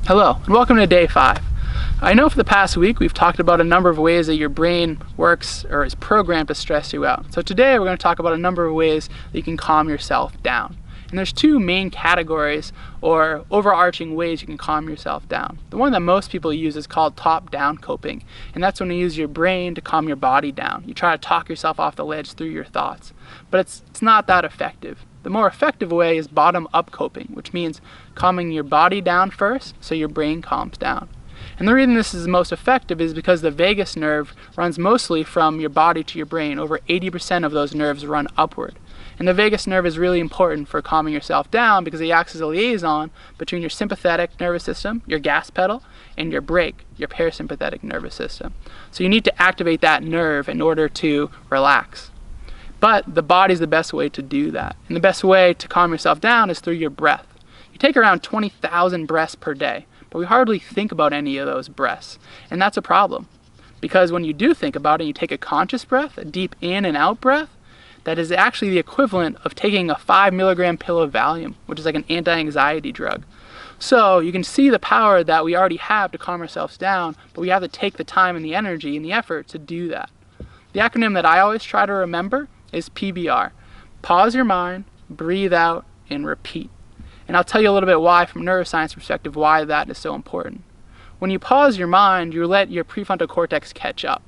Hello, and welcome to day 5. I know for the past week we've talked about a number of ways that your brain works or is programmed to stress you out. So today we're going to talk about a number of ways that you can calm yourself down. And there's two main categories or overarching ways you can calm yourself down. The one that most people use is called top-down coping, and that's when you use your brain to calm your body down. You try to talk yourself off the ledge through your thoughts, but it's not that effective. The more effective way is bottom-up coping, which means calming your body down first so your brain calms down. And the reason this is most effective is because the vagus nerve runs mostly from your body to your brain. Over 80% of those nerves run upward. And the vagus nerve is really important for calming yourself down because it acts as a liaison between your sympathetic nervous system, your gas pedal, and your brake, your parasympathetic nervous system. So you need to activate that nerve in order to relax. But the body's the best way to do that. And the best way to calm yourself down is through your breath. You take around 20,000 breaths per day, but we hardly think about any of those breaths. And that's a problem. Because when you do think about it, you take a conscious breath, a deep in and out breath, that is actually the equivalent of taking a 5 milligram pill of Valium, which is like an anti-anxiety drug. So you can see the power that we already have to calm ourselves down, but we have to take the time and the energy and the effort to do that. The acronym that I always try to remember is PBR. Pause your mind, breathe out, and repeat. And I'll tell you a little bit why, from a neuroscience perspective, why that is so important. When you pause your mind, you let your prefrontal cortex catch up.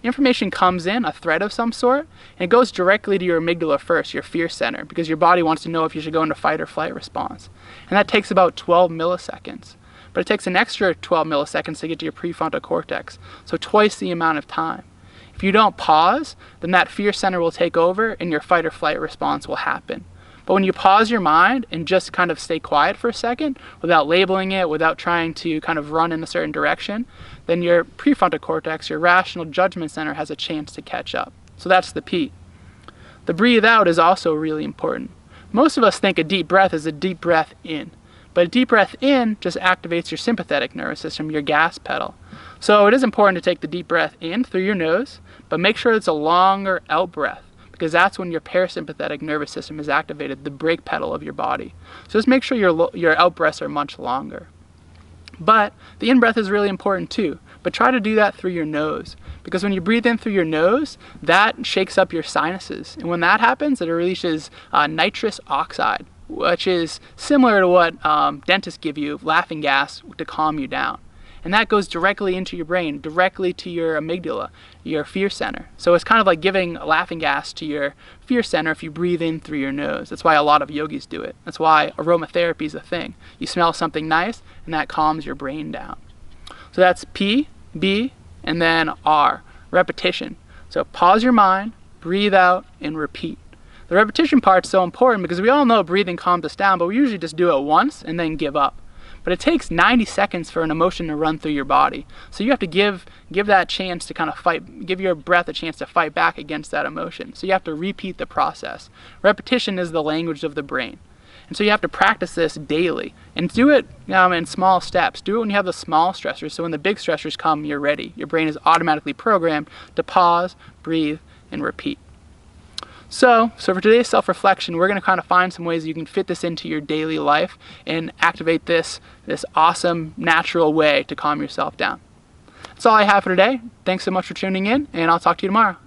Information comes in, a threat of some sort, and it goes directly to your amygdala first, your fear center, because your body wants to know if you should go into fight or flight response. And that takes about 12 milliseconds. But it takes an extra 12 milliseconds to get to your prefrontal cortex, so twice the amount of time. If you don't pause, then that fear center will take over and your fight or flight response will happen. But when you pause your mind and just kind of stay quiet for a second, without labeling it, without trying to kind of run in a certain direction, then your prefrontal cortex, your rational judgment center, has a chance to catch up. So that's the P. The breathe out is also really important. Most of us think a deep breath is a deep breath in. But a deep breath in just activates your sympathetic nervous system, your gas pedal. So it is important to take the deep breath in through your nose, but make sure it's a longer out breath, because that's when your parasympathetic nervous system is activated, the brake pedal of your body. So just make sure your out breaths are much longer. But the in breath is really important too, but try to do that through your nose, because when you breathe in through your nose, that shakes up your sinuses. And when that happens, it releases nitrous oxide, which is similar to what dentists give you, laughing gas, to calm you down. And that goes directly into your brain, directly to your amygdala, your fear center. So it's kind of like giving laughing gas to your fear center if you breathe in through your nose. That's why a lot of yogis do it. That's why aromatherapy is a thing. You smell something nice, and that calms your brain down. So that's P, B, and then R, repetition. So pause your mind, breathe out, and repeat. The repetition part's so important because we all know breathing calms us down, but we usually just do it once and then give up. But it takes 90 seconds for an emotion to run through your body. So you have to give that chance to kind of fight, give your breath a chance to fight back against that emotion. So you have to repeat the process. Repetition is the language of the brain. And so you have to practice this daily. And do it in small steps. Do it when you have the small stressors, so when the big stressors come, you're ready. Your brain is automatically programmed to pause, breathe, and repeat. So for today's self-reflection, we're going to kind of find some ways you can fit this into your daily life and activate this awesome, natural way to calm yourself down. That's all I have for today. Thanks so much for tuning in, and I'll talk to you tomorrow.